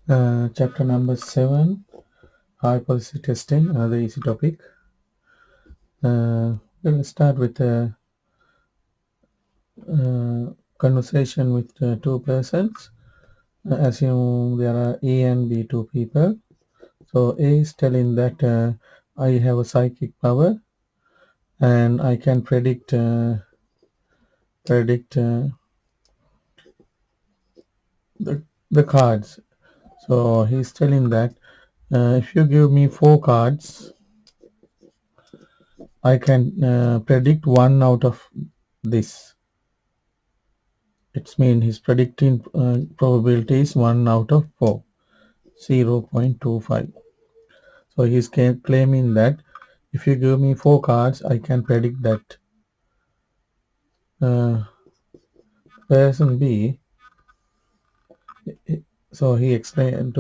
Chapter number 7, hypothesis testing, another easy topic. We'll start with a conversation with two persons. Assume there are A and B, two people. So A is telling that I have a psychic power and I can predict the cards. So he's telling that if you give me 4 cards, I can predict one out of this. It means he's predicting probability is 1 out of 4, 0.25. So he's claiming that if you give me 4 cards, I can predict that person B. So he claimed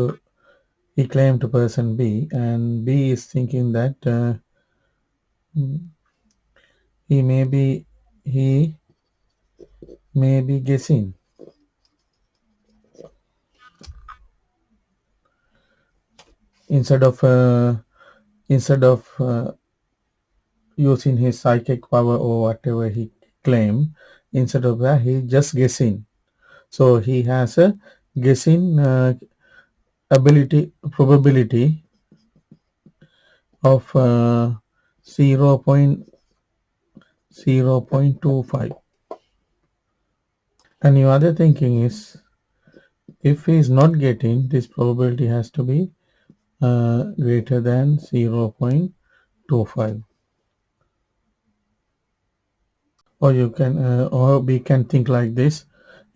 to person B, and B is thinking that he may be guessing. Instead of using his psychic power or whatever he claimed, instead of that he just guessing. So he has a guessing probability of 0.25. And your other thinking is, if he is not getting, this probability has to be greater than 0.25. Or you can or we can think like this: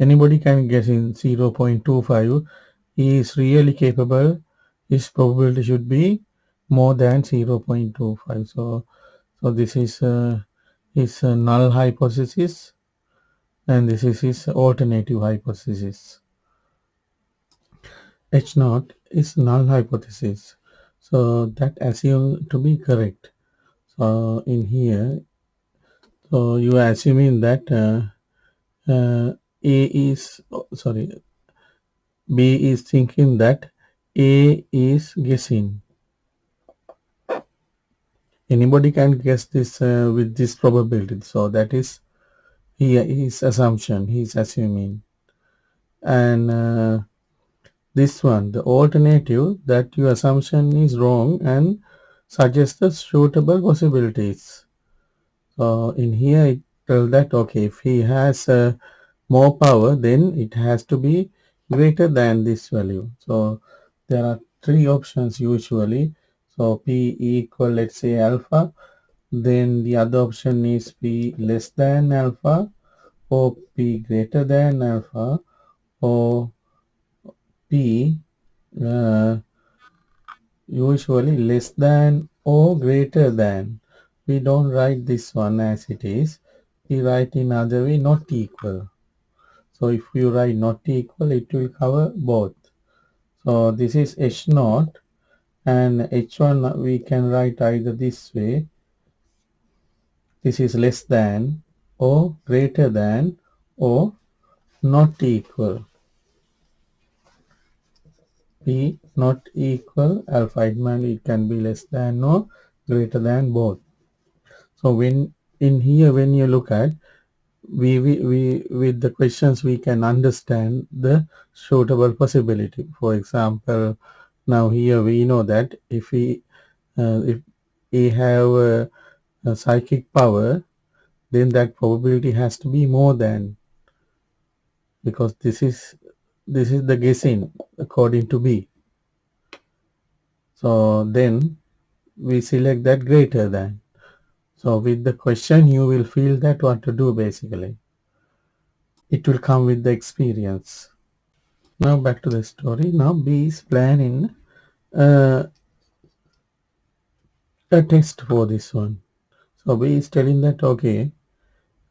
anybody can guess in 0.25. He is really capable. His probability should be more than 0.25. So this is his null hypothesis, and this is his alternative hypothesis. H naught is null hypothesis, so that assumed to be correct. So in here, so you are assuming that A is B is thinking that A is guessing. Anybody can guess this with this probability. So that is his assumption. He's assuming. And this one, the alternative, that your assumption is wrong and suggests the suitable possibilities. So in here it tells that, okay, if he has more power, then it has to be greater than this value. So there are 3 options usually. So P equal, let's say, alpha. Then the other option is P less than alpha, or P greater than alpha, or P uh, usually less than or greater than. We don't write this one as it is. We write in other way, not equal. So if you write not equal, it will cover both. So this is H naught, and H1 we can write either this way. This is less than or greater than or not equal. P not equal alpha. It can be less than or greater than both. So when in here, when you look at, we with the questions we can understand the suitable possibility. For example, now here we know that if we have a psychic power, then that probability has to be more than, because this is the guessing according to B. So then we select that greater than. So with the question you will feel that what to do basically. It will come with the experience. Now back to the story. Now B is planning uh, a test for this one. So B is telling that, okay,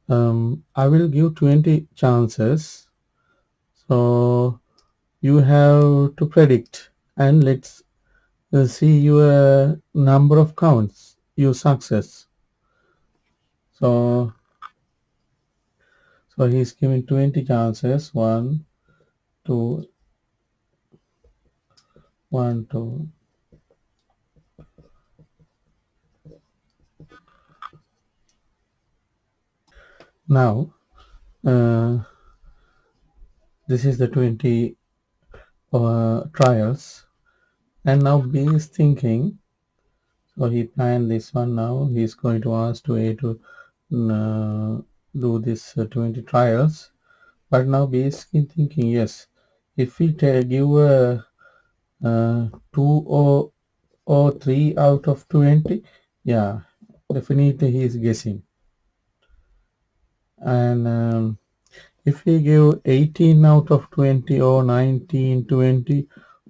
I will give 20 chances. So you have to predict, and let's see your number of counts, your success. So he's giving 20 chances. 1, 2, 1, 2. Now, this is the 20 trials, and now B is thinking. So he planned this one. Now he's going to ask to A to do this 20 trials. But now B is thinking, yes, if we give a 2 or 3 out of 20, yeah, definitely he is guessing. And if we give 18 out of 20 or 19, 20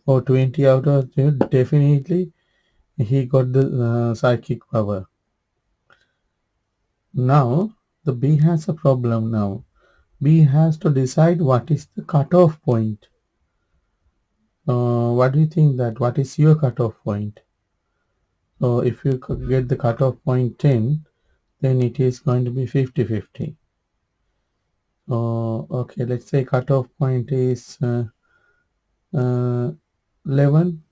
or 20 out of 20, definitely he got the psychic power. Now the B has a problem now. B has to decide what is the cutoff point. What do you think that? What is your cutoff point? So if you get the cutoff point 10, then it is going to be 50-50. Okay, let's say cutoff point is 11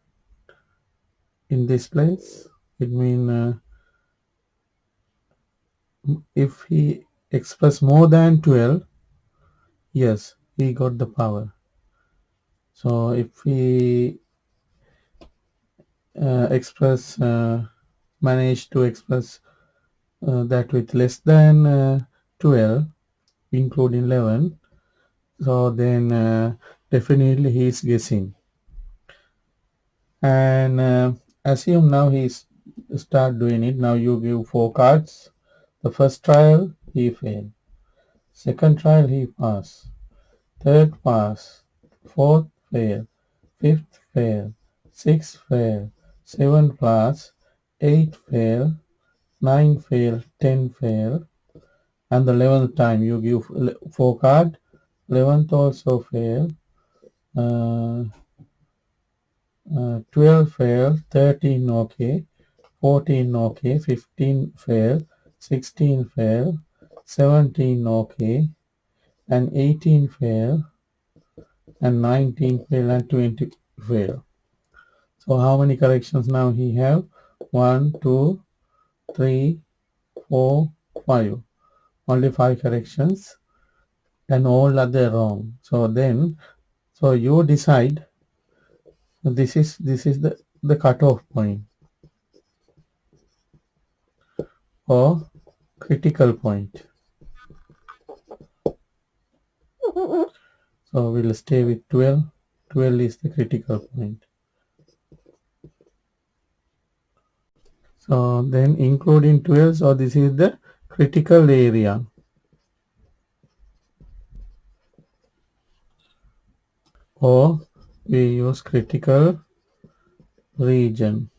in this place. It means if he express more than 12, yes, he got the power. So if he manage to express that with less than 12, including 11, so then definitely he is guessing. And assume now he's start doing it. Now you give 4 cards. The first trial he failed, second trial he pass, third pass, fourth fail, fifth fail, sixth fail, seventh pass, eighth fail, 9 fail, 10 fail, and the 11th time you give 4 card, 11th also fail, 12 fail, 13 okay, 14 okay, 15 fail, 16 fail, 17 okay, and 18 fail, and 19 fail, and 20 fail. So how many corrections now he have? 1, 2, 3, 4, 5. Only 5 corrections, and all other wrong. So then, so you decide. This is the cutoff point or critical point. So we'll stay with 12. 12 is the critical point. So then including 12, so this is the critical area. Or we use critical region.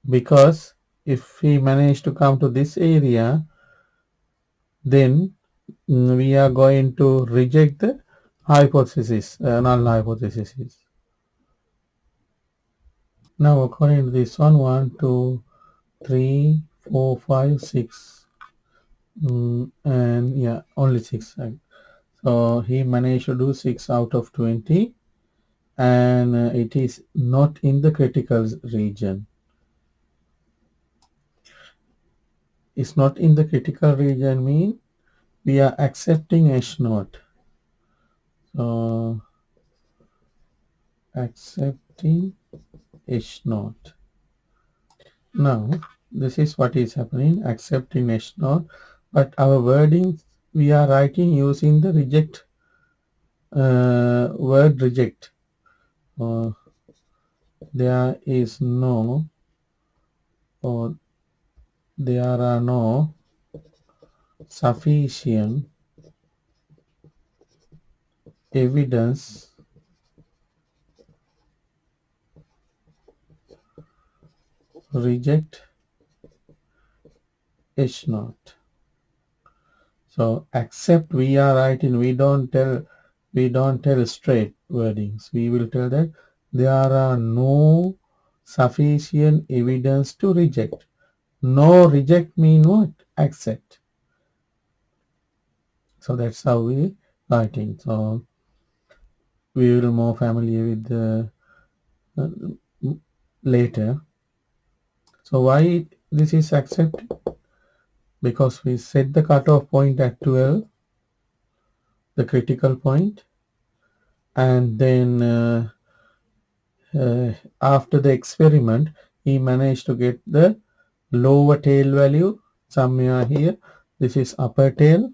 Because if we manage to come to this area, then we are going to reject the hypothesis, null hypothesis. Now according to this one, 1, 2, 3, 4, 5, 6. And yeah, only 6. Right? So he managed to do 6 out of 20, and it is not in the critical region. It's not in the critical region mean we are accepting H0. So accepting H0. Now this is what is happening, accepting H0, but our wording we are writing using the reject word reject. There is no, or there are no sufficient evidence reject H0. So accept we are writing, we don't tell straight wordings. We will tell that there are no sufficient evidence to reject. No reject mean what? Accept. So that's how we writing. So we will more familiar with the uh, later. So why this is accepted? Because we set the cutoff point at 12, the critical point, and then after the experiment, he managed to get the lower tail value somewhere here. This is upper tail,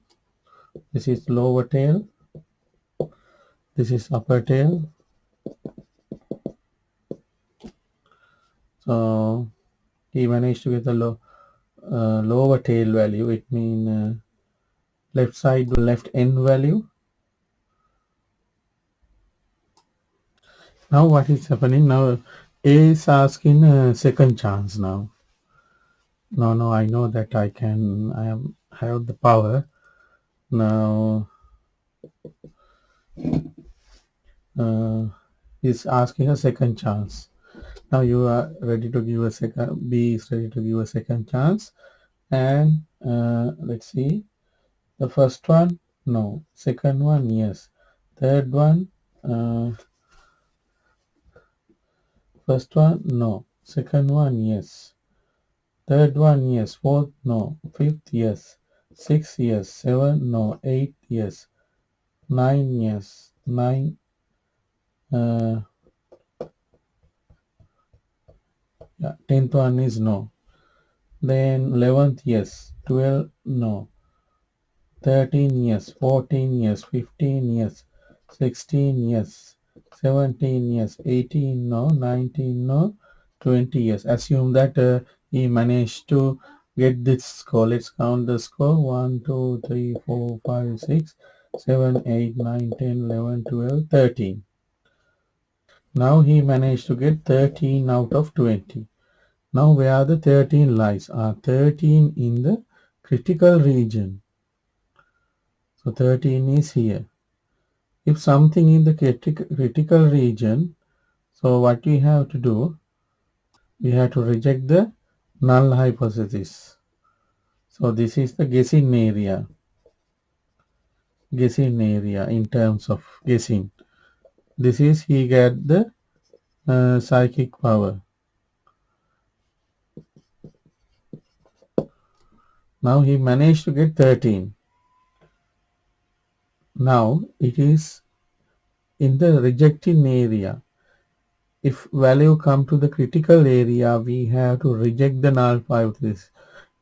this is lower tail, this is upper tail. So he managed to get the lower tail value. It means left side left end value. Now what is happening now? A is asking a second chance now. No, I know that I have the power now. Is asking a second chance. Now you are ready to give a second. B is ready to give a second chance, and let's see. The first one, no. Second one, yes. Third one, first one, no. Second one, yes. Third one, yes. Fourth, no. Fifth, yes. Sixth, yes. Seven, no. Eight, yes. Nine, yes. Nine, yeah. Tenth one is no. Then 11th, yes. 12, no. 13, yes. 14, yes. 15, yes. 16, yes. 17, yes. 18, no. 19, no. 20, yes. Assume that he managed to get this score. Let's count the score. 1, 2, 3, 4, 5, 6, 7, 8, 9, 10, 11, 12, 13. Now he managed to get 13 out of 20. Now where the 13 lies? 13 in the critical region. So 13 is here. If something in the critical region, so what we have to do? We have to reject the null hypothesis. So this is the guessing area. Guessing area in terms of guessing. This is he get the psychic power. Now he managed to get 13. Now it is in the rejecting area. If value come to the critical area, we have to reject the null hypothesis.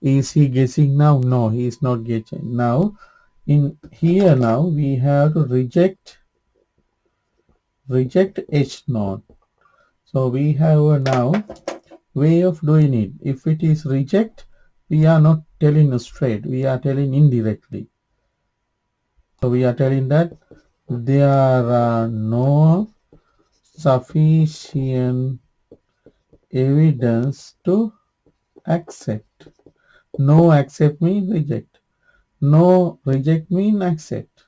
Is he guessing now? No, he is not guessing. Now, in here now, we have to reject H naught. So we have a now way of doing it. If it is reject, we are not telling straight. We are telling indirectly. So we are telling that there are no sufficient evidence to accept. No accept means reject. No reject means accept.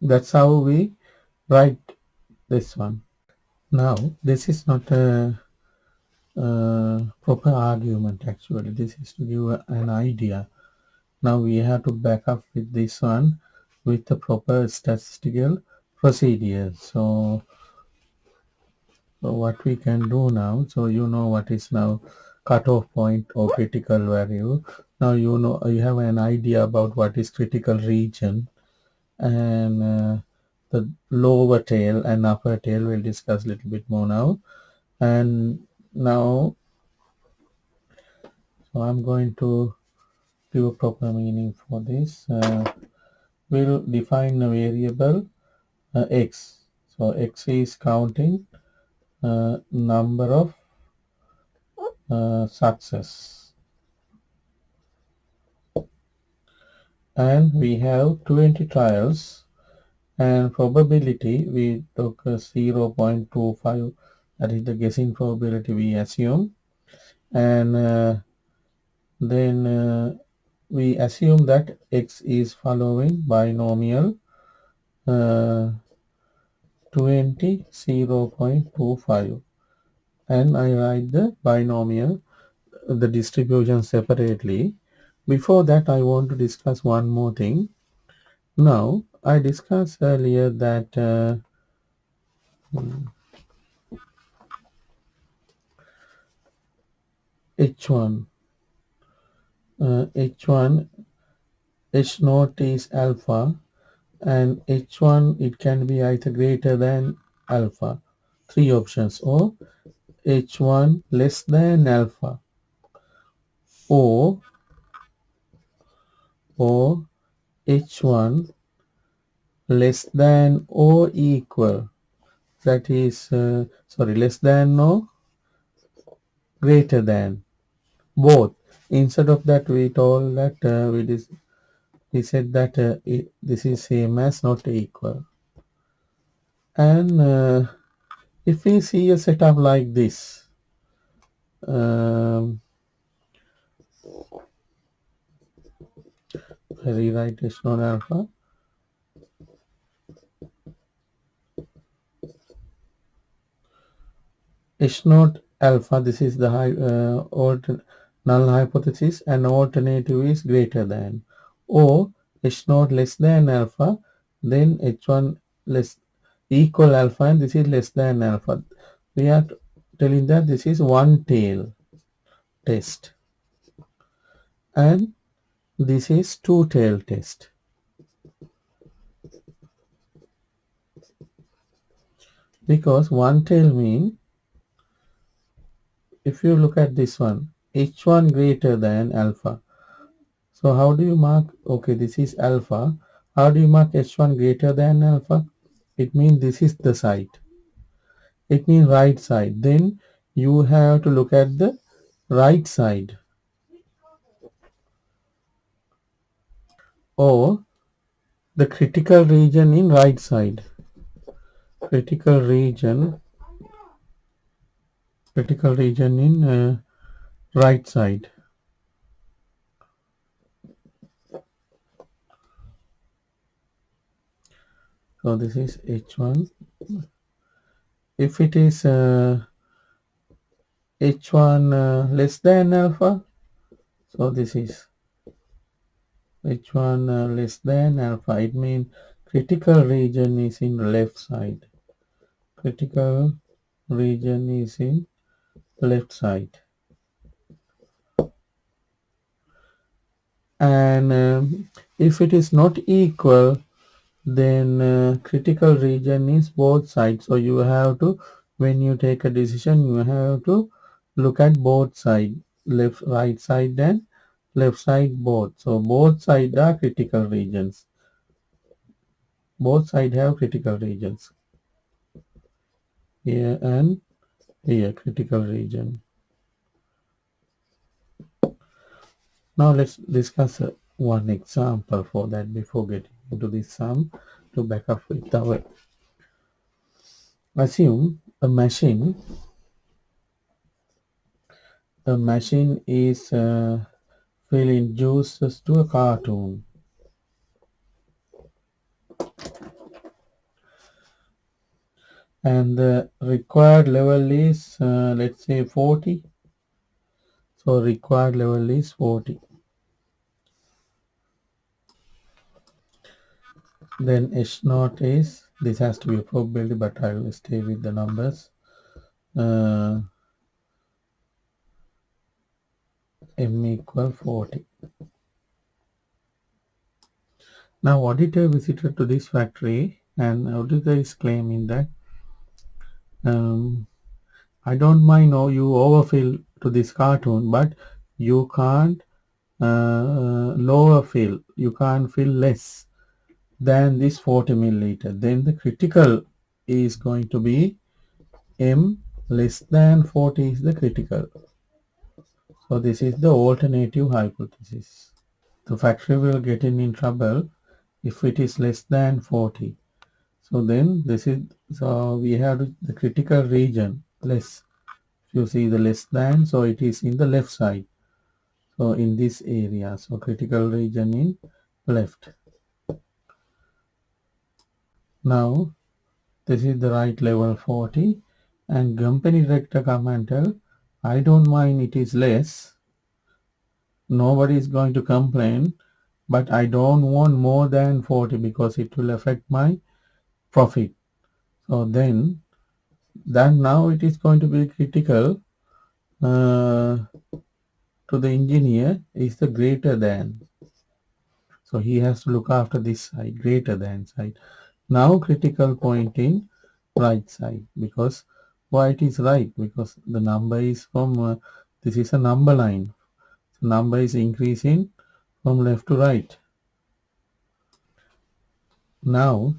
That's how we write this one. Now, this is not a, proper argument actually. This is to give an idea. Now we have to back up with this one with the proper statistical procedure. So what we can do now, so you know what is now cutoff point or critical value. Now you know you have an idea about what is critical region, and the lower tail and upper tail we'll discuss a little bit more now. And now, so I'm going to give a proper meaning for this. We'll define a variable x. So x is counting number of success, and we have 20 trials, and probability we took 0.25, that is the guessing probability we assume, and then we assume that x is following binomial 20 0.25, and I write the binomial, the distribution separately. Before that, I want to discuss one more thing. Now I discussed earlier that H1, H1, H naught is alpha, and H1 it can be either greater than alpha. Three options: or H1 less than alpha, or H1 less than or equal, that is less than or greater than, both. Instead of that, we told that we said that this is same as not equal. And if we see a setup like this, um, I rewrite H non alpha. H naught alpha, this is the null hypothesis, and alternative is greater than. Or H naught less than alpha, then H1 less equal alpha, and this is less than alpha. We are telling that this is one tail test, and this is two tail test. Because one tail mean, if you look at this one, H1 greater than alpha. So how do you mark, okay, this is alpha. How do you mark H1 greater than alpha? It means this is the side. It means right side. Then you have to look at the right side. Or the critical region in right side. Critical region in right side. So this is H1. If it is H1 less than alpha, so this is H1 less than alpha. It means critical region is in left side. Critical region is in left side. And if it is not equal, then critical region is both sides. So you have to, when you take a decision, you have to look at both sides, left, right side and left side both. So both sides are critical regions. Both sides have critical regions. Here and here, critical region. Now let's discuss one example for that before getting into this sum to back up with our. Assume a machine is filling juices to a cartoon, and the required level is let's say 40. So required level is 40. Then H naught is, this has to be a probability, but I will stay with the numbers. M equal 40. Now auditor visited to this factory, and auditor is claiming that I don't mind you overfill to this cartoon, but you can't lower fill. You can't fill less than this 40 milliliter. Then the critical is going to be M less than 40 is the critical. So this is the alternative hypothesis. The factory will get in trouble if it is less than 40. So then this is, so we have the critical region less. If you see the less than, so it is in the left side. So in this area, so critical region in left. Now this is the right level 40, and company director come and tell, I don't mind it is less. Nobody is going to complain, but I don't want more than 40 because it will affect my profit. So then now it is going to be critical to the engineer is the greater than. So he has to look after this side, greater than side. Now critical point in right side, because why it is right? Because the number is from, this is a number line. So number is increasing from left to right. Now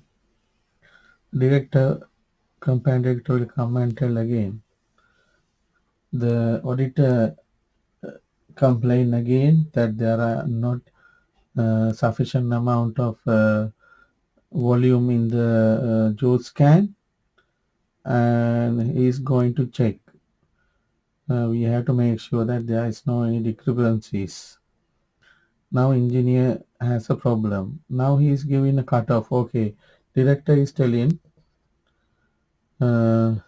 director, compare director will come and tell again. The auditor complain again that there are not sufficient amount of volume in the juice can, and he is going to check. We have to make sure that there is no any discrepancies. Now engineer has a problem. Now he is giving a cutoff. Okay, director is telling M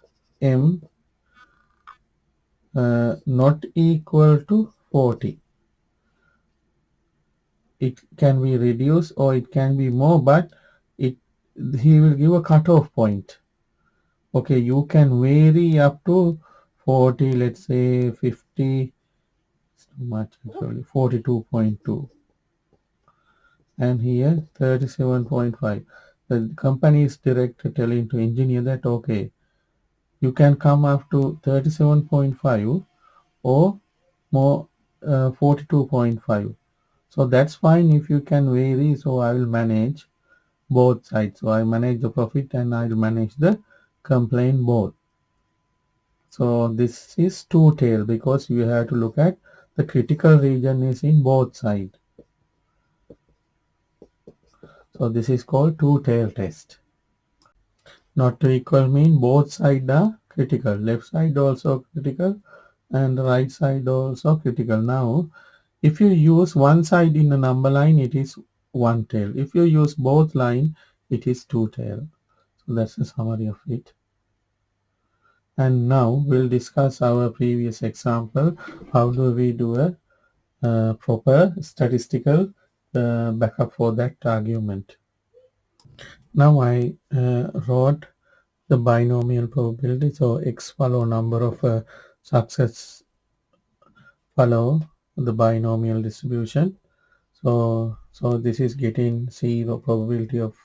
not equal to 40. It can be reduced or it can be more, but it he will give a cutoff point. Okay, you can vary up to 40, let's say 50, so much actually, 42.2, and here 37.5. The company's director telling to engineer that okay, you can come up to 37.5 or more, 42.5. So that's fine if you can vary. So I will manage both sides. So I manage the profit and I will manage the complaint both. So this is two-tail because you have to look at the critical region is in both sides. So this is called two-tail test. Not to equal mean both sides are critical. Left side also critical and the right side also critical. Now, if you use one side in a number line, it is one tail. If you use both line, it is two tail. So that's the summary of it. And now we'll discuss our previous example. How do we do a proper statistical backup for that argument? Now I wrote the binomial probability. So x follow number of success follow the binomial distribution. So this is getting zero probability of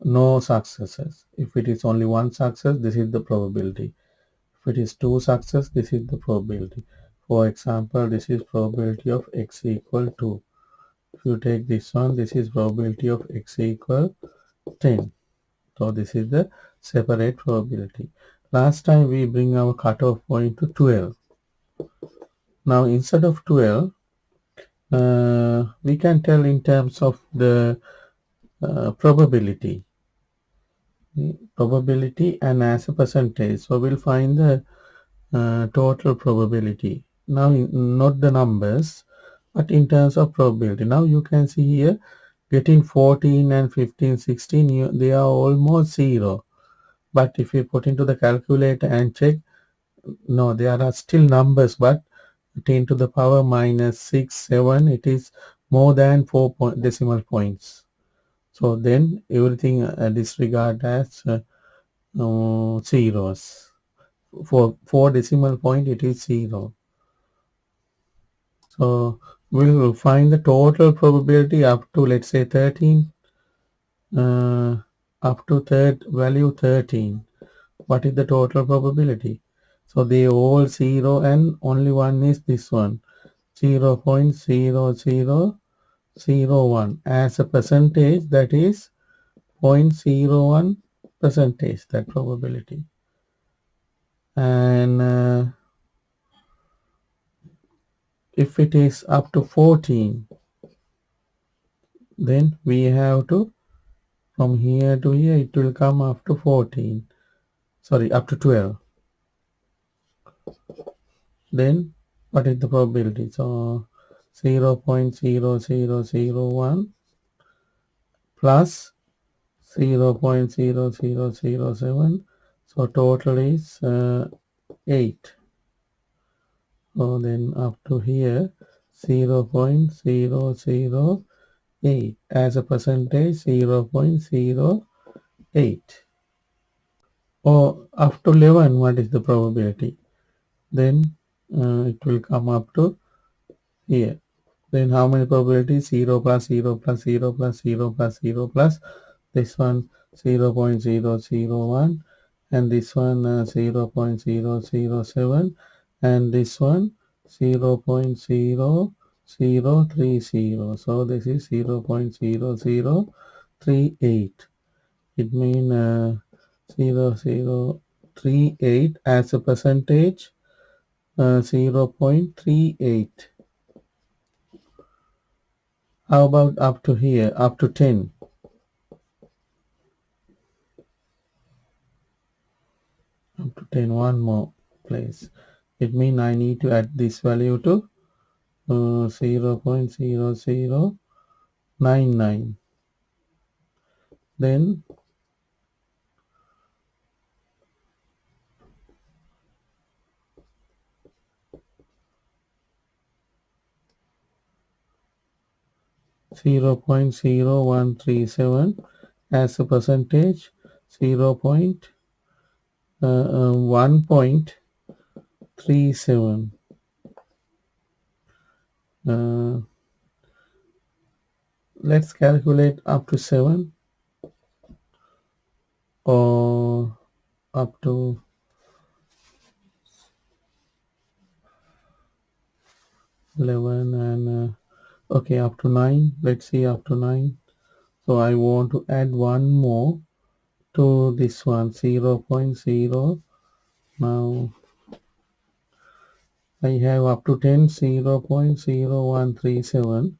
no successes. If it is only one success, this is the probability. If it is two success, this is the probability. For example, this is probability of x equal to. If you take this one, this is probability of x equal 10. So this is the separate probability. Last time we bring our cutoff point to 12. Now instead of 12, we can tell in terms of the probability and as a percentage. So we'll find the total probability. Now not the numbers, but in terms of probability. Now you can see here getting 14 and 15, 16, they are almost zero. But if you put into the calculator and check, no, there are still numbers, but 10 to the power minus 6, 7, it is more than 4 decimal points. So then everything disregard as zeros. For 4 decimal point, it is 0. So we'll find the total probability up to, let's say, 13, up to value 13. What is the total probability? So they all 0 and only one is this one, 0.0001. As a percentage, that is 0.01 percentage, that probability. And if it is up to 14, then we have to, from here to here, it will come up to 14. Sorry, up to 12. Then what is the probability? So 0.0001 plus 0.0007. So total is 8. So then up to here 0.008 as a percentage 0.08. Or up to 11, what is the probability? Then it will come up to here. Then how many probabilities? 0 plus 0 plus 0 plus 0 plus 0 plus this one 0.001 and this one 0.007 and this one 0.0030. So this is 0.0038. It means 0038 as a percentage 0.38. How about up to here, up to 10? Up to 10, one more place. It means I need to add this value to 0.0099. Then 0.0137 as a percentage 1.37. Let's calculate up to 7 or up to 11 and okay, up to 9. Let's see, up to 9. So I want to add one more to this one 0.0. Now I have up to 10 0.0137.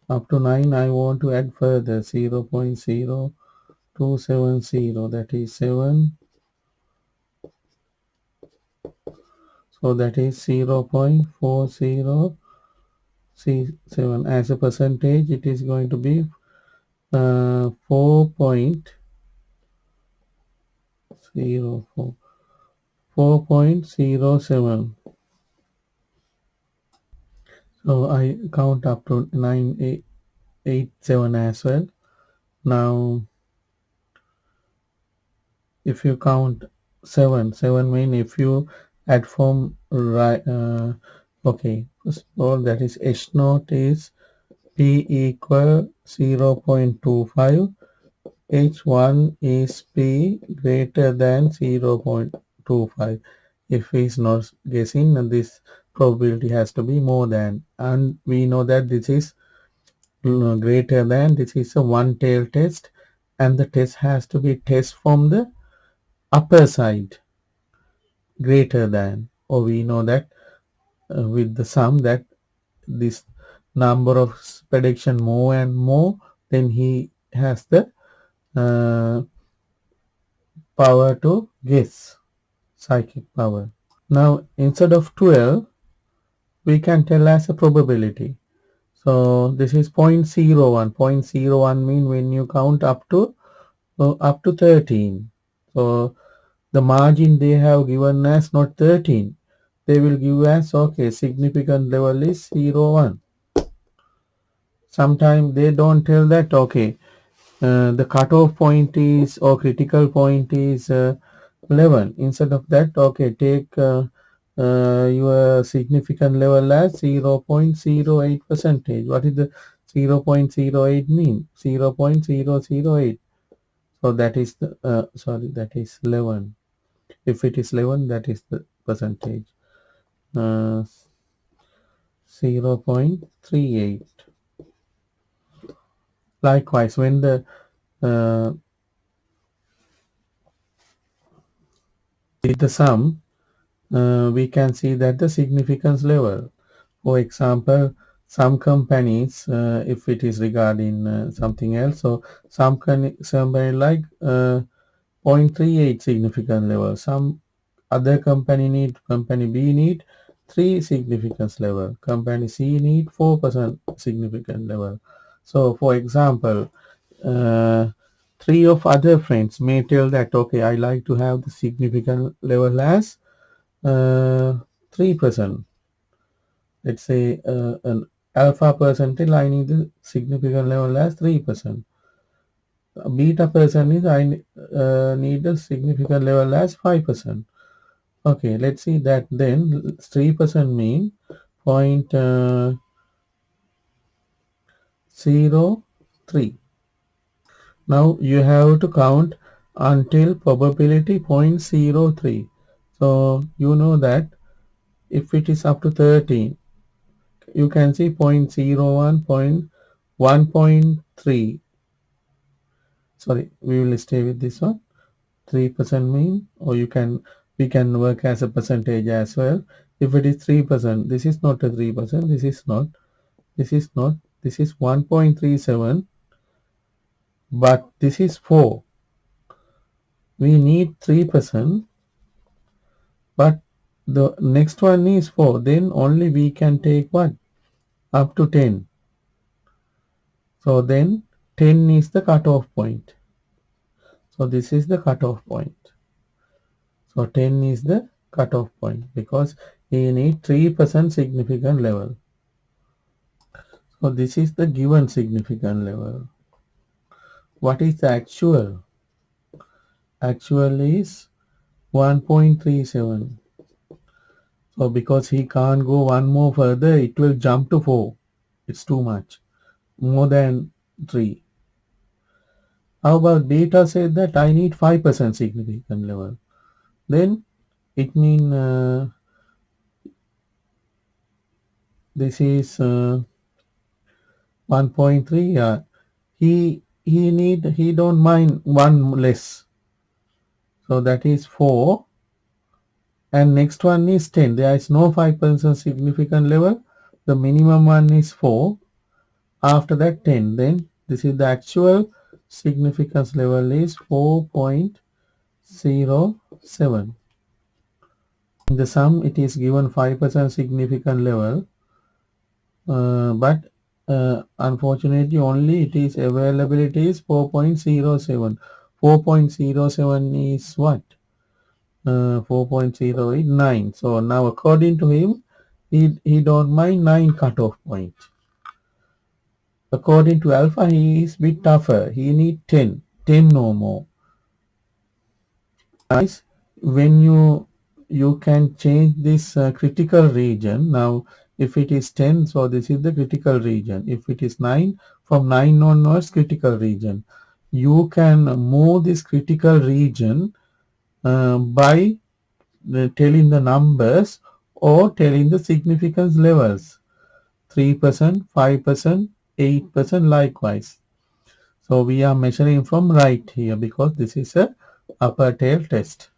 Up to 9 I want to add further 0.0270, that is 7. So that is 0.4037. As a percentage it is going to be 4.07. So I count up to 987 as well. Now if you count 7 mean if you add from right, okay, first of all that is H naught is P equal 0.25, H1 is P greater than 0.25. If he is not guessing, then this probability has to be more than, and we know that this is greater than, this is a one tail test and the test has to be test from the upper side greater than, or we know that with the sum that this number of prediction more and more, then he has the power to guess, psychic power. Now instead of 12 we can tell as a probability. So this is 0.01. 0.01 mean when you count up to 13. So the margin they have given as not 13. They will give as okay, significant level is 0.1. Sometimes they don't tell that okay, the cutoff point is or critical point is 11. Instead of that, okay, take your significant level as 0.08 percentage. What is the 0.08 mean? 0.008. So that is the sorry, that is 11. If it is 11, that is the percentage. 0.38. Likewise, when the with the sum, we can see that the significance level. For example, some companies, if it is regarding something else, so somebody like 0.38 significant level. Some other company B need 3 significance level. Company C need 4% significant level. So, for example, 3 of other friends may tell that okay, I like to have the significant level as 3%. Let's say an alpha percentile I need the significant level as 3%. Beta percent is I need a significant level as 5%. Okay, let's see that then 3% mean point 0.03. Now you have to count until probability 0.03. So you know that if it is up to 13, you can see 0.01, 1.3. Sorry, we will stay with this one. 3% mean, or we can work as a percentage as well. If it is 3%, this is not a 3%, this is not, this is 1.37, but this is 4. We need 3%, but the next one is 4. Then only we can take what? Up to 10. So then 10 is the cutoff point. So this is the cutoff point. So 10 is the cutoff point because we need 3% significant level. So this is the given significant level. What is the actual? Actual is 1.37. So because he can't go one more further, it will jump to 4. It's too much. More than 3. How about beta said that I need 5% significant level? Then it means this is 1.3. Yeah. He don't mind one less. So that is 4. And next one is 10. There is no 5% significant level. The minimum one is 4. After that 10. Then this is the actual significance level is 4.07. In the sum it is given 5% significant level. But unfortunately only it is availability is 4.07. 4.07 is what? 4.09. So now according to him, he don't mind 9 cutoff point. According to alpha, he is bit tougher. He need 10, 10 no more. Nice. When you can change this critical region. Now if it is 10, so this is the critical region. If it is 9, from 9 onwards critical region. You can move this critical region by telling the numbers or telling the significance levels. 3%, 5%, 8% likewise. So we are measuring from right here because this is a upper tail test.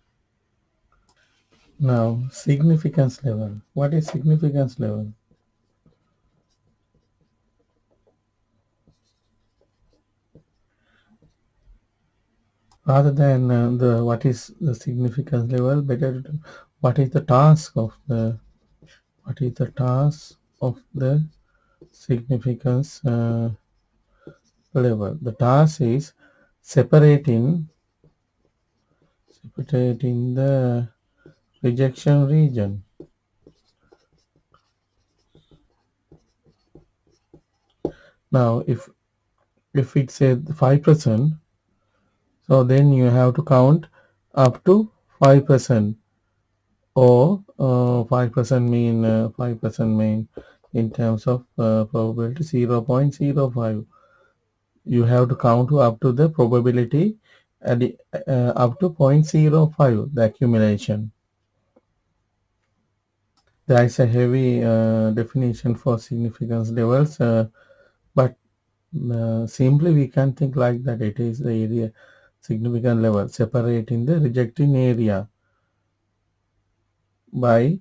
Now significance level. What is significance level? Rather than the what is the significance level, better what is the task of the significance level? The task is separating the rejection region. Now if it's a 5%, so then you have to count up to 5%, or 5% mean in terms of probability 0.05. You have to count up to the probability at up to 0.05, the accumulation. There is a heavy definition for significance levels, but simply we can think like that. It is the area significant level separating the rejecting area by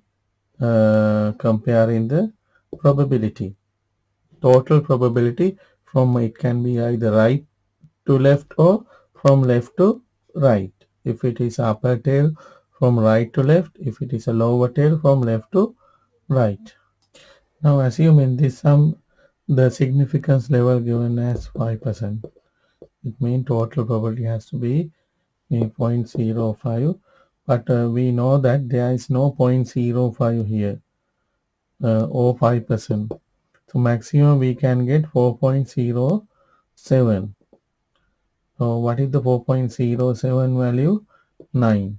comparing the probability, total probability from, it can be either right to left or from left to right. If it is upper tail, from right to left. If it is a lower tail, from left to right. Now assuming this sum, the significance level given as 5%. It means total probability has to be 0.05, but we know that there is no 0.05 here, or 5%. So maximum we can get 4.07. So what is the 4.07 value? 9.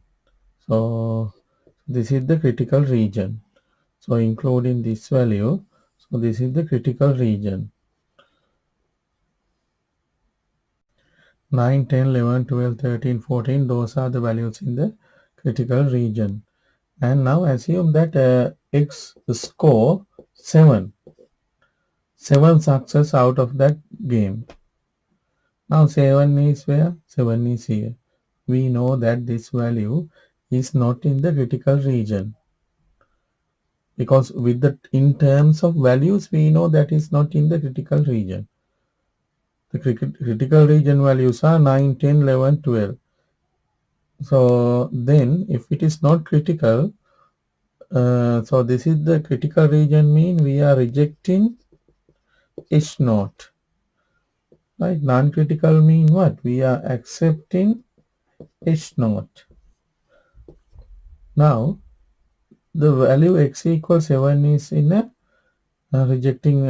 So this is the critical region. So including this value, so this is the critical region. 9, 10, 11, 12, 13, 14, those are the values in the critical region. And now assume that x score 7. 7 success out of that game. Now 7 is where? 7 is here. We know that this value is not in the critical region. Because with the in terms of values, we know that is not in the critical region. The critical region values are 9, 10, 11, 12. So then if it is not critical, so this is the critical region mean we are rejecting H naught. Right? Non-critical mean what? We are accepting H naught. Now the value x equals 7 is in a rejecting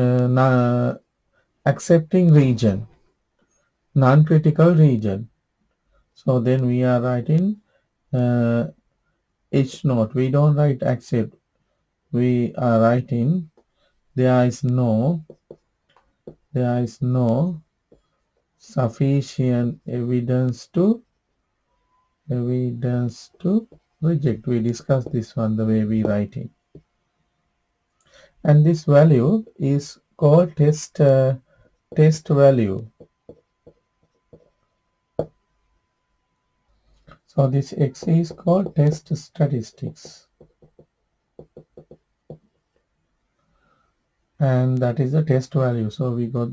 accepting region, non-critical region. So then we are writing H naught. We don't write accept. We are writing there is no sufficient evidence to reject. We discussed this one the way we write it, and this value is called test value. So this x is called test statistics, and that is the test value. So we got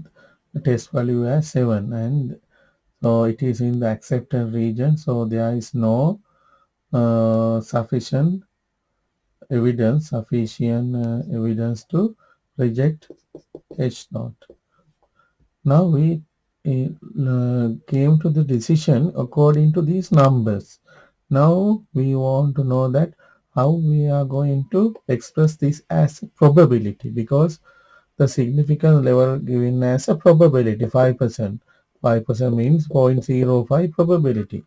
the test value as 7, and so it is in the accepted region. So there is no sufficient evidence to reject H naught. Now we came to the decision according to these numbers. Now we want to know that how we are going to express this as a probability, because the significance level given as a probability 5%. 5% means 0.05 probability.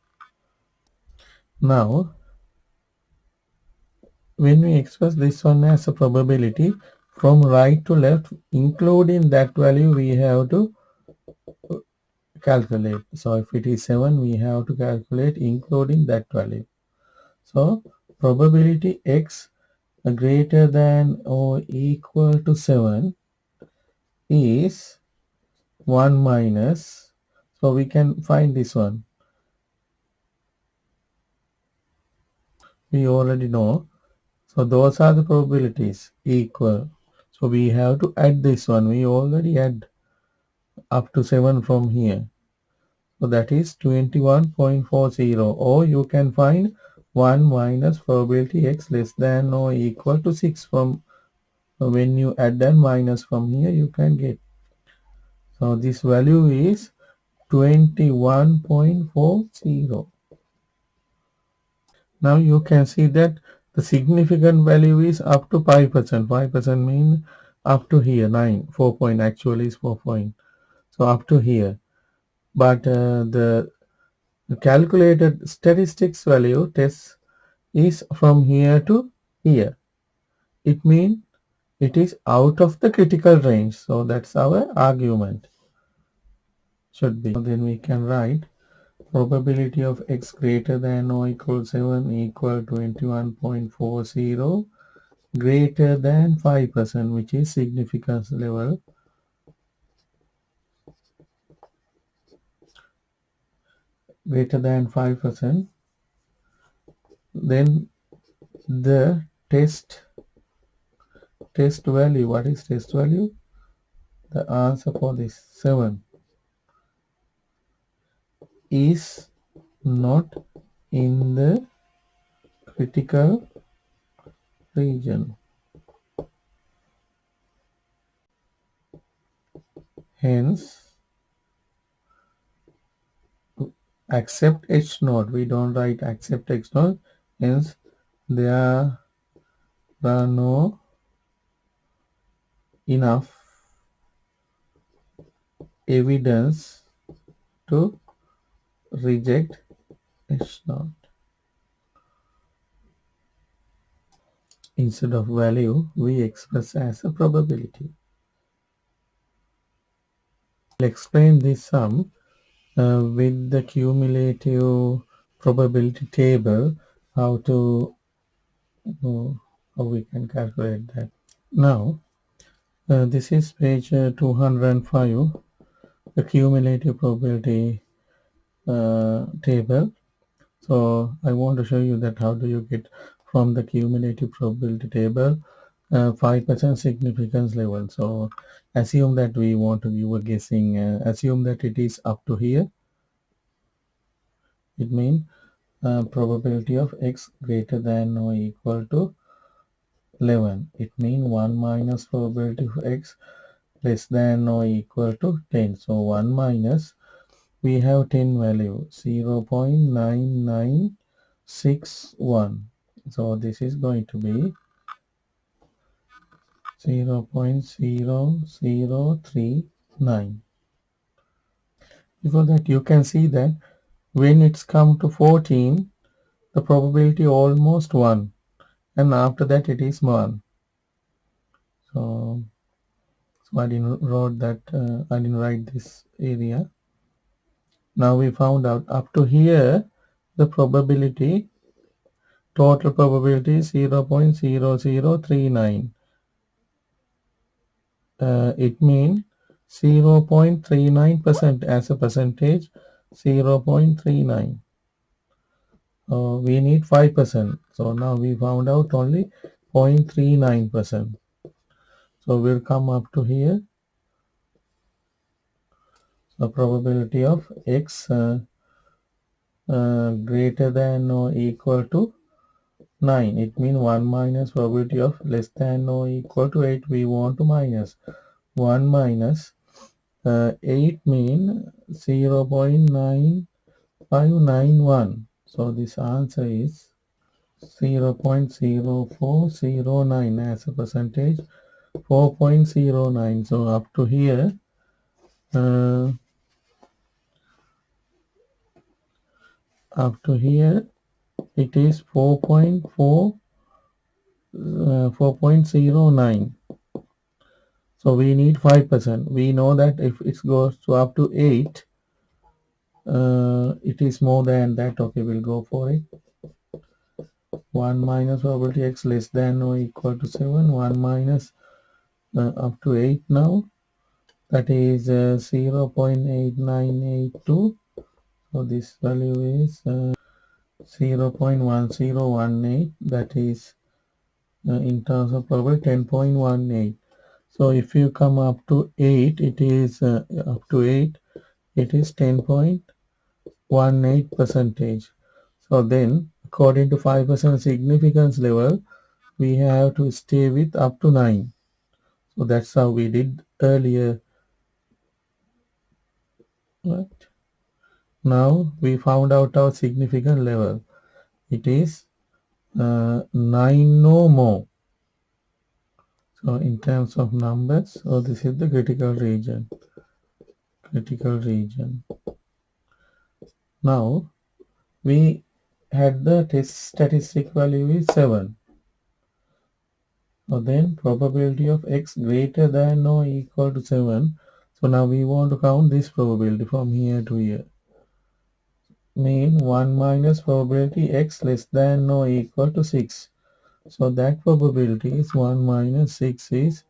Now when we express this one as a probability from right to left, including that value, we have to calculate. So if it is 7, we have to calculate including that value. So probability x greater than or equal to 7 is 1 minus, so we can find this one. We already know. So those are the probabilities equal. So we have to add this one. We already add up to 7 from here. So that is 21.40, or you can find 1 minus probability x less than or equal to 6 from when you add and minus from here you can get. So this value is 21.40. Now you can see that the significant value is up to 5%. 5% mean up to here 9. 4 point actually is 4 point. So up to here. But the calculated statistics value test is from here to here. It means it is out of the critical range. So that's our argument. Should be. So then we can write probability of x greater than or equal 7 equal 21.40 greater than 5%, which is significance level greater than 5%. Then the test value. What is test value? The answer for this 7 is not in the critical region. Hence, accept H naught. We don't write accept H naught. Hence, there are no enough evidence to reject H naught. Instead of value, we express as a probability. We'll explain this sum with the cumulative probability table, how to how we can calculate that. Now, this is page 205, the cumulative probability table. So I want to show you that how do you get from the cumulative probability table 5% significance level. So assume that we want to give a guessing, assume that it is up to here. It means probability of x greater than or equal to 11. It means 1 minus probability of x less than or equal to 10. So 1 minus, we have 10 value, 0.9961. So this is going to be 0.0039. Before that, you can see that when it's come to 14, the probability almost 1, and after that it is 1. So I didn't wrote that. I didn't write this area. Now we found out up to here the probability, total probability is 0.0039. It means 0.39% as a percentage, 0.39. We need 5%. So now we found out only 0.39%. So we'll come up to here. The probability of x greater than or equal to 9. It means 1 minus probability of less than or equal to 8. We want to minus 1 minus 8 mean 0.9591. So this answer is 0.0409 as a percentage, 4.09. So up to here, it is 4.09. So we need 5%. We know that if it goes to up to 8, it is more than that. Okay, we'll go for it. 1 minus probability x less than or equal to 7. 1 minus up to 8 now. That is 0.8982. So this value is 0.1018. That is in terms of probability 10.18. So if you come up to 8, it is up to 8, it is 10.18 percentage. So then according to 5% significance level, we have to stay with up to 9. So that's how we did earlier. Right. Now we found out our significant level. It is 9 no more. So in terms of numbers, so this is the critical region. Now we had the test statistic value is 7. So then probability of x greater than or equal to 7. So now we want to count this probability from here to here. Mean 1 minus probability x less than or equal to 6. So that probability is 1 minus 6 is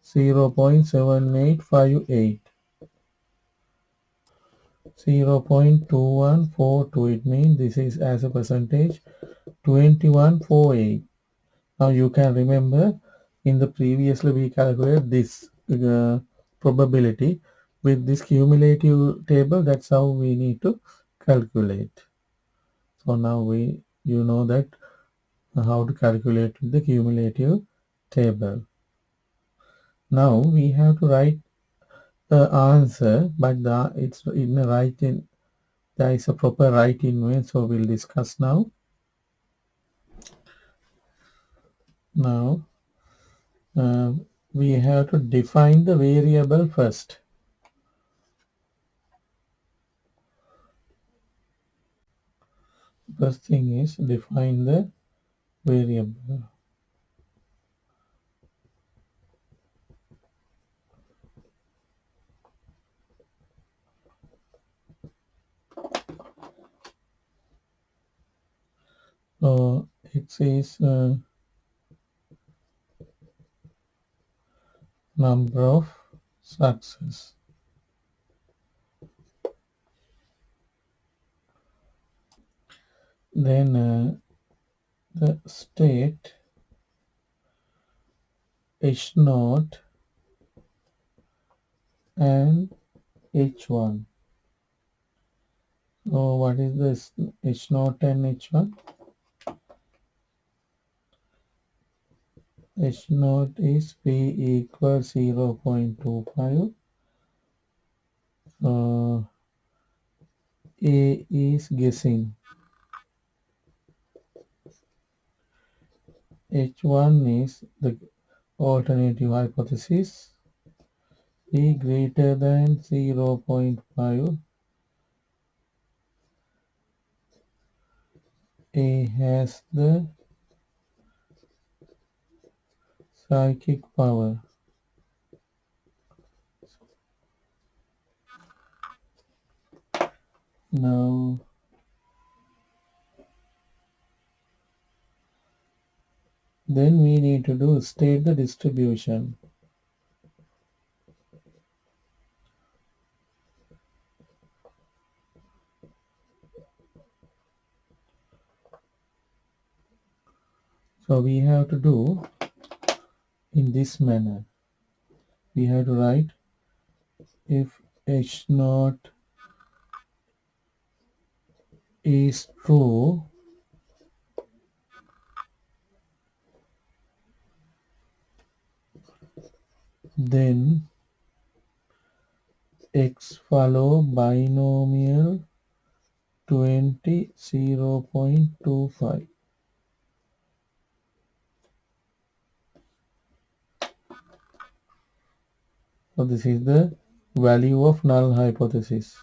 0.7858. 0.2142. It means this is as a percentage 2148. Now you can remember in the previously we calculated this probability with this cumulative table. That's how we need to calculate. So now you know that how to calculate the cumulative table. Now we have to write the answer, but it's in the there is a proper writing way. So we'll discuss now. Now we have to define the variable first. First thing is define the variable. So X is number of success. Then the state H naught and H1. So what is this H naught and H1? H naught is P equals 0.25. A is guessing. H1 is the alternative hypothesis. P greater than 0.5. A has the psychic power. Now, then we need to do state the distribution. So we have to do in this manner. We have to write if H naught is true, then X follow binomial 20 0.25. So this is the value of null hypothesis,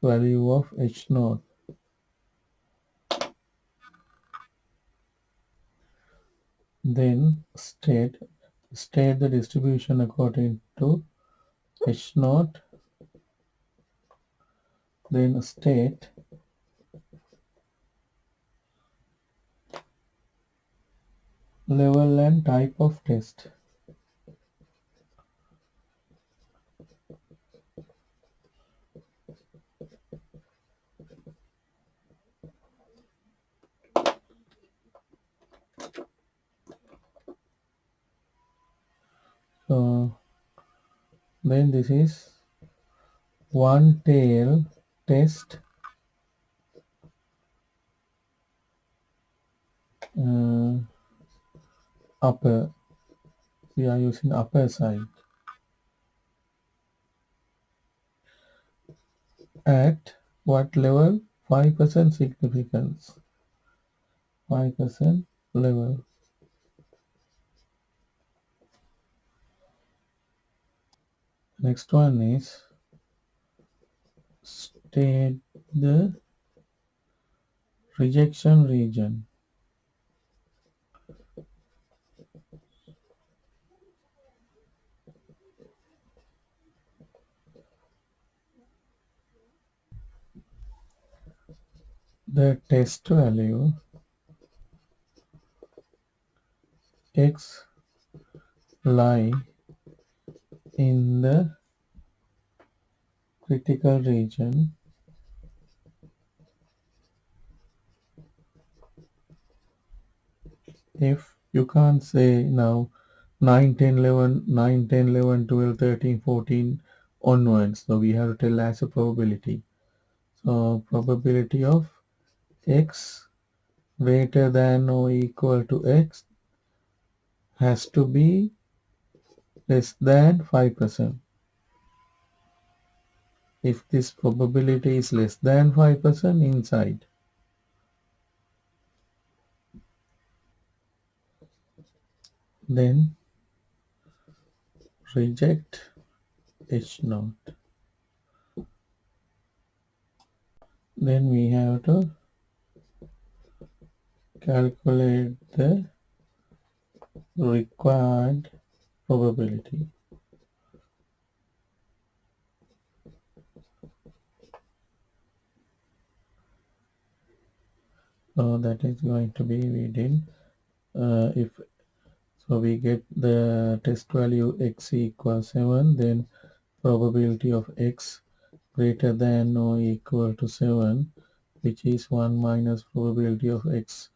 value of H naught. Then state the distribution according to H naught. Then state level and type of test. So then this is one tail test, uh, upper. We are using upper side at what level? 5% significance. 5% level. Next one is state the rejection region. The test value X lie in the critical region if you can't say now 9, 10, 11, 9, 10, 11, 12, 13, 14 onwards. So we have to tell as a probability. So probability of X greater than or equal to X has to be less than 5%. If this probability is less than 5% inside, then reject H naught. Then we have to calculate the required probability. So that is going to be, we did, if so we get the test value x equals 7, then probability of x greater than or equal to 7, which is 1 minus probability of x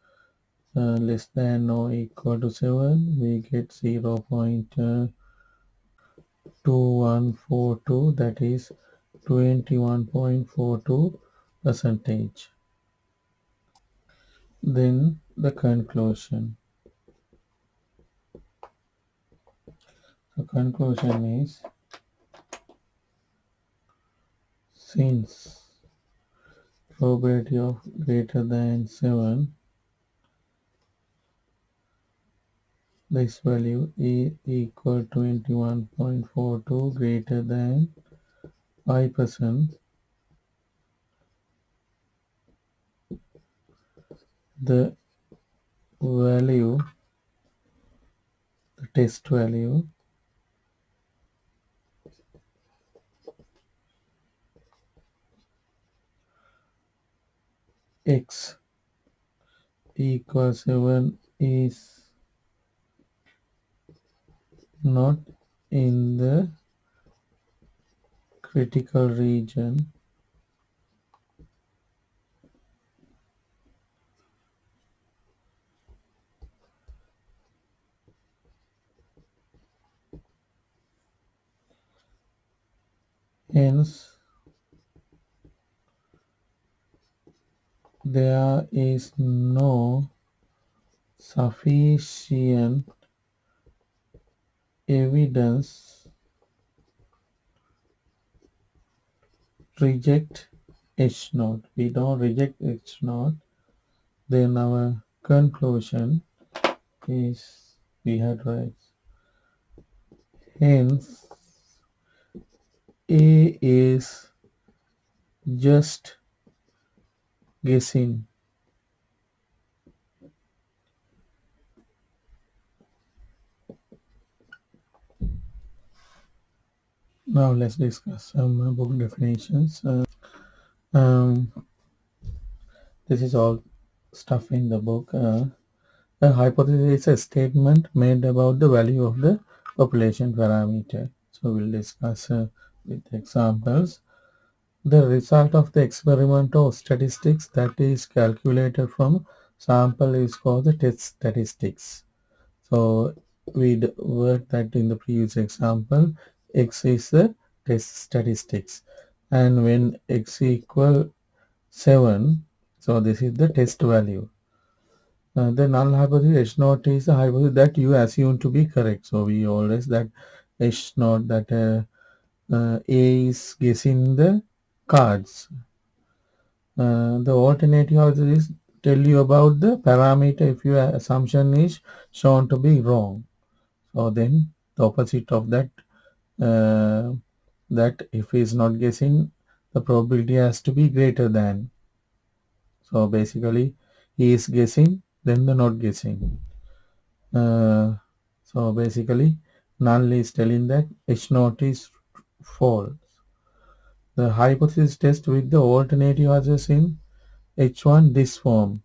less than or equal to 7, we get 0.2142, that is 21.42 percentage. Then the conclusion. The conclusion is, since probability of greater than 7, this value is equal to 21.42 greater than 5%, the value, the test value x equals 7 is not in the critical region, hence there is no sufficient evidence reject H naught. We don't reject H naught. Then our conclusion is, we had right. Hence, A is just guessing. Now let's discuss some book definitions. Um, this is all stuff in the book. A hypothesis is a statement made about the value of the population parameter. So we'll discuss with examples. The result of the experiment or statistics that is calculated from sample is called the test statistics. So we worked that in the previous example. X is the test statistics, and when x equal 7, so this is the test value. The null hypothesis H naught is a hypothesis that you assume to be correct. So we always that H naught, that A is guessing the cards. The alternative hypothesis tell you about the parameter if your assumption is shown to be wrong. So then the opposite of that, that if he is not guessing, the probability has to be greater than. So basically he is guessing, then the not guessing. So basically null is telling that H naught is false. The hypothesis test with the alternative hypothesis in H1 this form.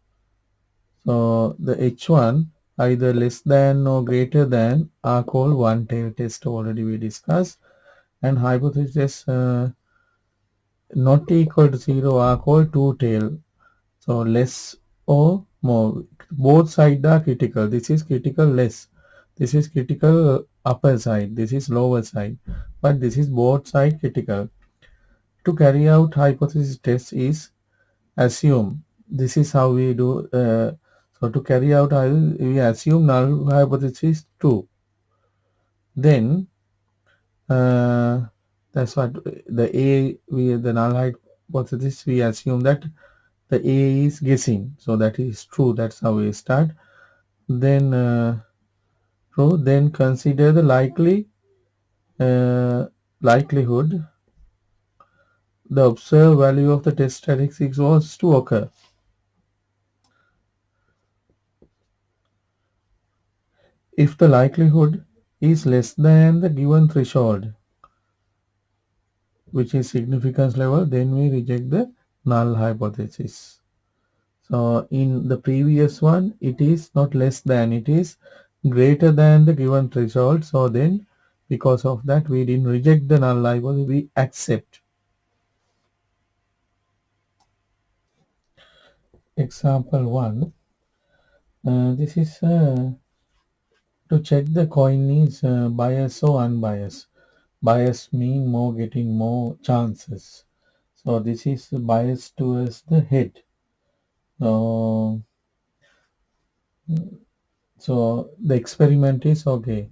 So the H1 either less than or greater than are called one tail test, already we discussed, and hypothesis not equal to 0 are called two tail. So less or more, both sides are critical. This is critical less, this is critical upper side, this is lower side, but this is both side critical. To carry out hypothesis test is assume, this is how we do. So to carry out, we assume null hypothesis true. Then that's what the A, we the null hypothesis, we assume that the A is guessing, so that is true. That's how we start. Then true. Then consider the likelihood the observed value of the test statistics was to occur. If the likelihood is less than the given threshold, which is significance level, then we reject the null hypothesis. So in the previous one, it is not less than, it is greater than the given threshold. So then, because of that, we didn't reject the null hypothesis, we accept. Example 1. This is to check the coin is biased or unbiased. Bias mean more getting more chances. So this is biased towards the head. So, so the experiment is okay.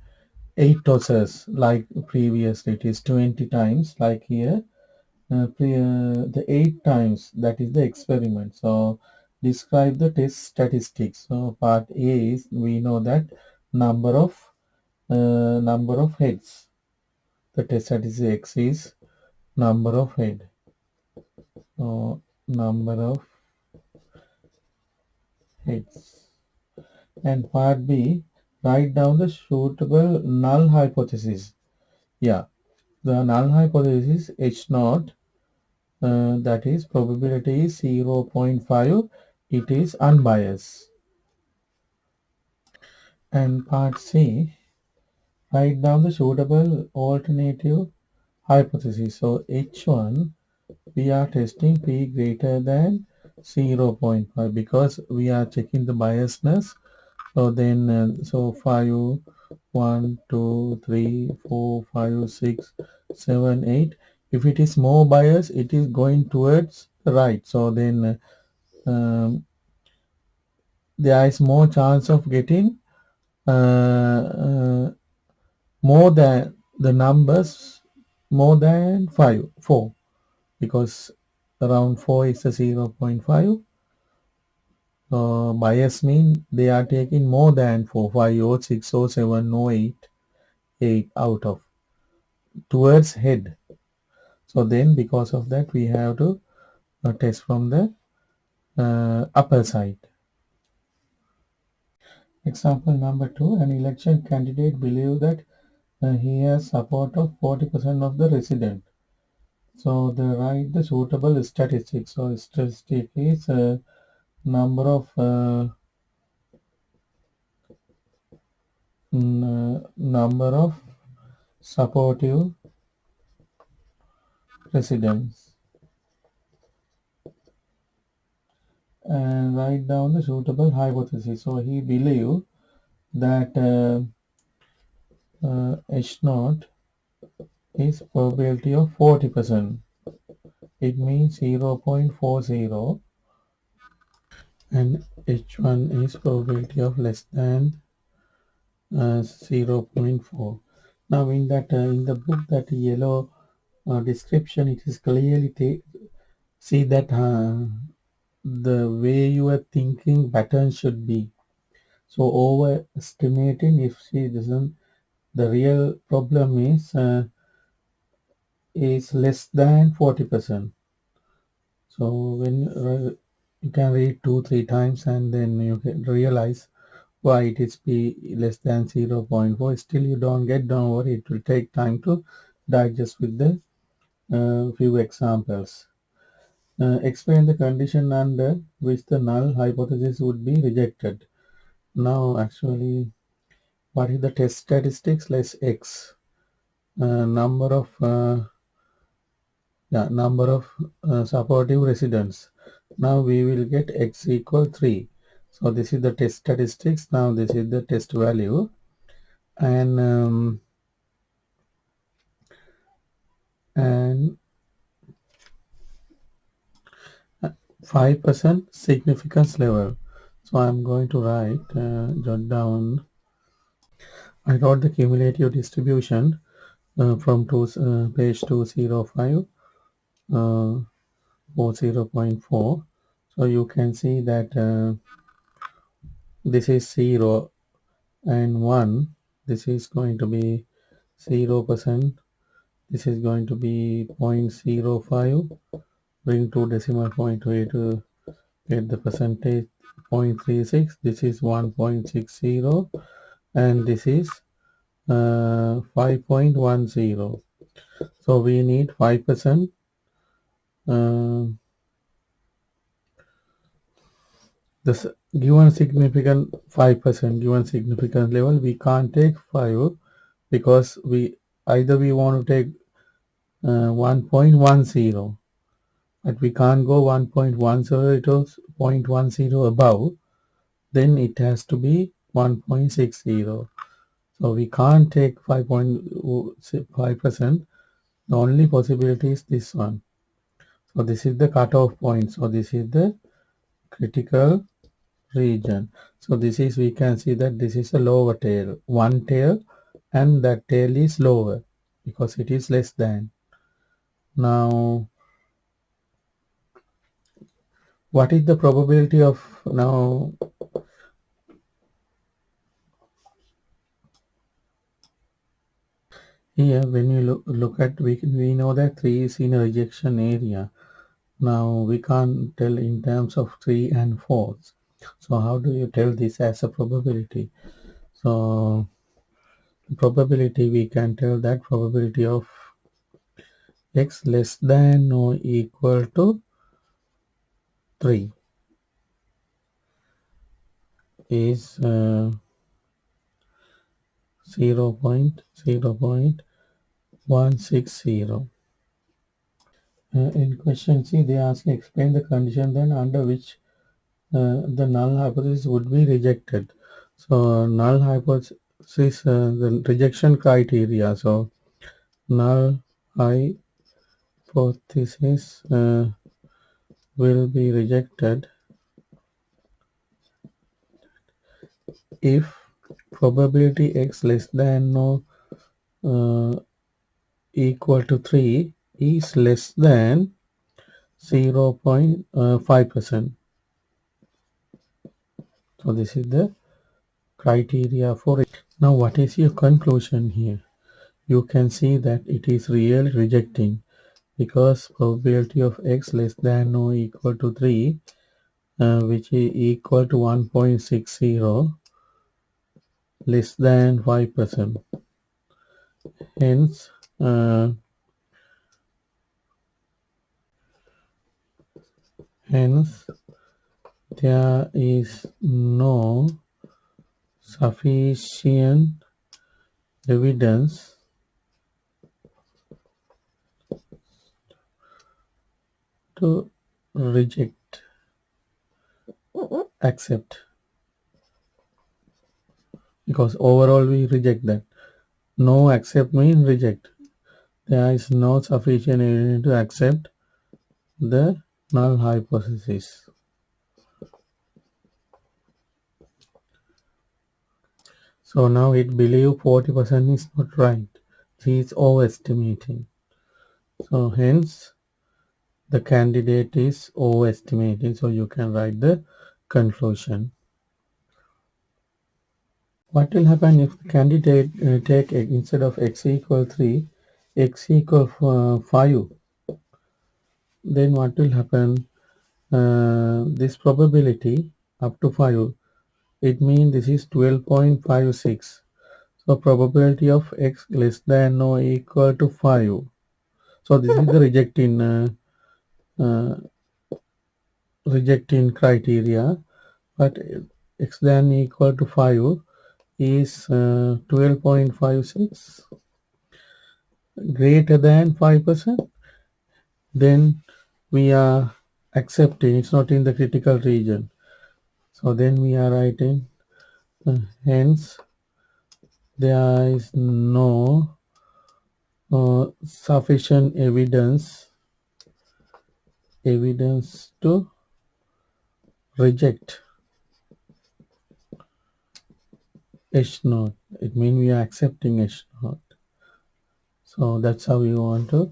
8 tosses like previously it is 20 times like here. The 8 times that is the experiment. So describe the test statistics. So part A is we know that number of heads. The test statistic X is number of head. So number of heads. And part B, write down the suitable null hypothesis. Yeah, the null hypothesis H naught, that is probability is 0.5. It is unbiased. And part C, write down the suitable alternative hypothesis. So H1, we are testing P greater than 0.5 because we are checking the biasness. So then, so 5, 1, 2, 3, 4, 5, 6, 7, 8. If it is more bias, it is going towards the right. So then there is more chance of getting uh, more than the numbers more than 4, because around 4 is a 0.5. Bias mean they are taking more than 4, 5 or 6 or 7 or 8 out of towards head. So then because of that we have to test from the upper side. Example number 2, an election candidate believes that he has support of 40% of the resident. So they write the suitable statistics. So statistic is number of number of supportive residents, and write down the suitable hypothesis. So he believed that H naught is probability of 40%. It means 0.40, and H1 is probability of less than 0.4. Now in that in the book, that yellow description, it is clearly see that the way your thinking pattern should be. So overestimating, if she doesn't, the real problem is less than 40%. So when you can read 2 3 times and then you can realize why it is p less than 0.4. Still you don't get, don't worry, it will take time to digest with the few examples. Explain the condition under which the null hypothesis would be rejected. Now actually, what is the test statistics? Less x, number of supportive residents. Now we will get x equal 3. So this is the test statistics. Now this is the test value, and 5% significance level. So I'm going to write, jot down. I wrote the cumulative distribution from page 205 for 0.4. So you can see that this is 0 and 1. This is going to be 0%. This is going to be 0.05. Bring two decimal point to get the percentage. 0.36. This is 1.60, and this is 5.10. So we need 5%. this given significant 5% given significance level, we can't take 5 because we want to take 1.10, but we can't go 1.10, it was 0.10 above, then it has to be 1.60. So we can't take 5.5%. The only possibility is this one. So this is the cutoff point. So this is the critical region. So this is, we can see that this is a lower tail, one tail, and that tail is lower because it is less than. Now, what is the probability of now? Here, when you look at, we know that 3 is in a rejection area. Now we can't tell in terms of 3 and 4. So how do you tell this as a probability? So probability, we can tell that probability of x less than or equal to 3 is 0.160. In question C, they ask explain the condition then under which the null hypothesis would be rejected. So null hypothesis, the rejection criteria. So null hypothesis will be rejected if probability x less than or equal to 3 is less than 0.5%. So this is the criteria for it. Now what is your conclusion here? You can see that it is really rejecting because probability of x less than or equal to 3, which is equal to 1.60, less than 5%. Hence, there is no sufficient evidence to reject, accept, because overall we reject that. No accept means reject. There is no sufficient evidence to accept the null hypothesis. So now it believes 40% is not right. He is overestimating. So hence the candidate is overestimating. So you can write the conclusion. What will happen if the candidate take instead of x equal 3, x equal 5? Then what will happen? This probability up to 5, it means this is 12.56. So probability of x less than or equal to 5. So this is the uh, rejecting criteria, but x than equal to 5 is 12.56, greater than 5%, then we are accepting it's not in the critical region. So then we are writing hence there is no sufficient evidence to reject H naught. It means we are accepting H naught. So that's how we want to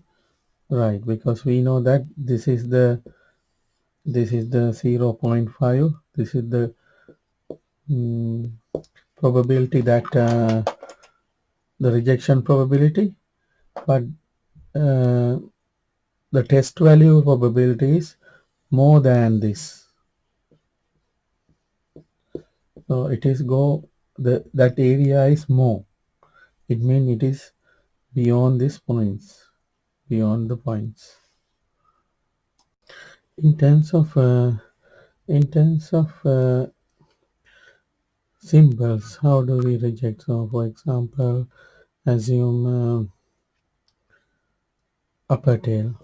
write, because we know that this is the 0.5. This is the probability that the rejection probability, but the test value probability is more than this. So it is that area is more. It means it is beyond these points, beyond the points. In terms of in terms of symbols, how do we reject? So for example, assume upper tail.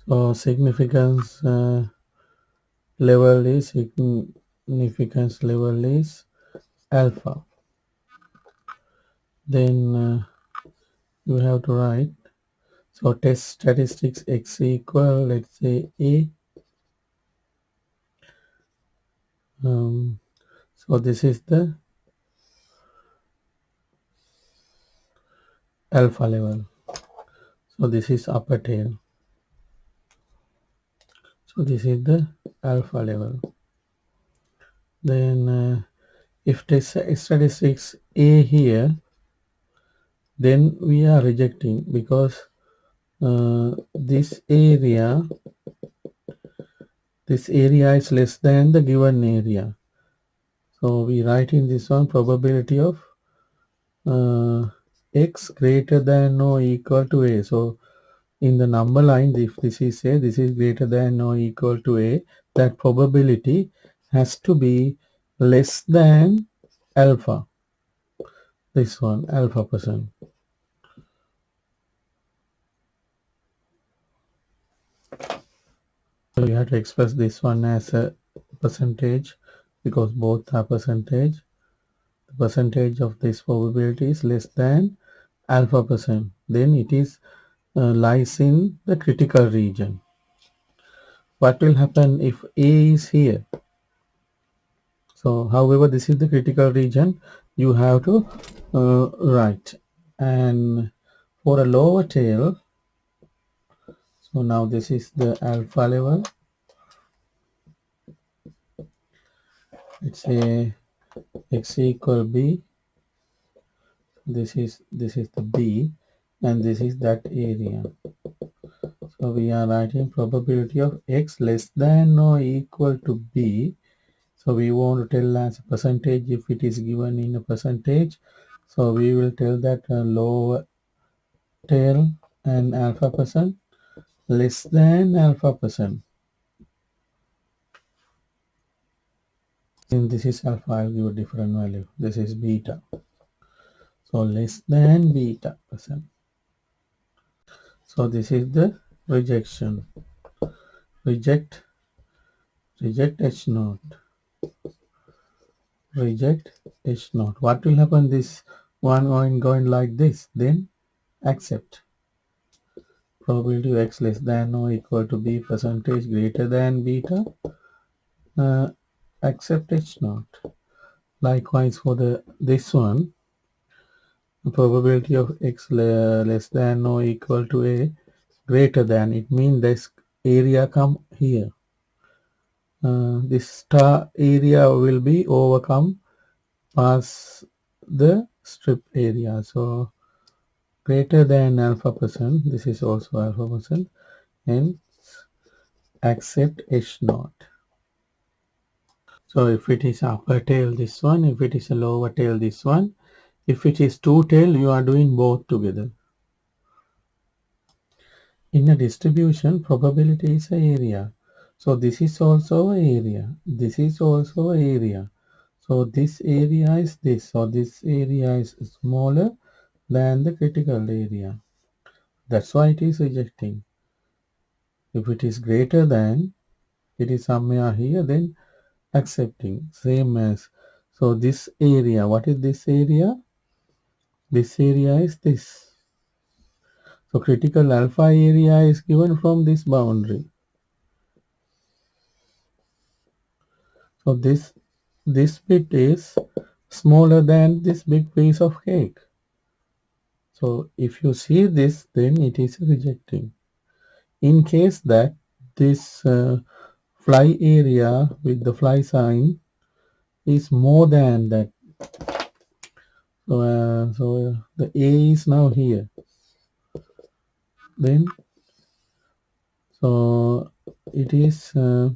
So significance level is alpha. Then you have to write, so test statistics x equal, let's say a. So this is the alpha level. So this is upper tail. So this is the alpha level. Then if test statistics a here, then we are rejecting because this area is less than the given area. So we write in this one probability of x greater than or equal to a. So in the number line, if this is a, this is greater than or equal to a, that probability has to be less than alpha. This one, alpha percent. So you have to express this one as a percentage because both are percentage. The percentage of this probability is less than alpha percent. Then it is lies in the critical region. What will happen if A is here? So however, this is the critical region, you have to write. And for a lower tail, so now this is the alpha level. Let's say x equal b. This is the b, and this is that area. So we are writing probability of x less than or equal to b. So we want to tell as a percentage if it is given in a percentage. So we will tell that lower tail and alpha percent less than alpha percent. Since this is alpha, I'll give a different value. This is beta. So less than beta percent. So this is the rejection. Reject H naught. Reject H naught. What will happen? This one going like this. Then accept. Probability of x less than or equal to b percentage greater than beta. Accept H naught. Likewise for this one, probability of x less than or equal to a greater than, it means this area come here. This star area will be overcome past the strip area. So greater than alpha percent, this is also alpha percent, and accept H naught. So if it is upper tail, this one, if it is a lower tail, this one, if it is two tail, you are doing both together. In a distribution, probability is an area. So this is also area. This is also area. So this area is this. So this area is smaller than the critical area. That's why it is rejecting. If it is greater than, it is somewhere here, then accepting. Same as, so this area, what is this area? This area is this. So critical alpha area is given from this boundary. So this bit is smaller than this big piece of cake. So if you see this, then it is rejecting. In case that this fly area with the fly sign is more than that, so the A is now here. Then so it is so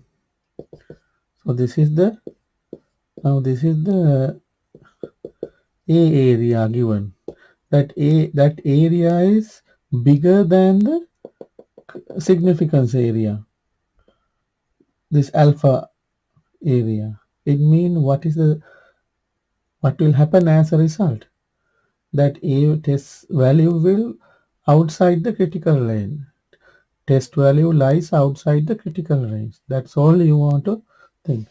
this is the A area given. That area is bigger than the significance area, this alpha area. It means what will happen as a result. That A test value will outside the critical range. Test value lies outside the critical range. That's all you want to think.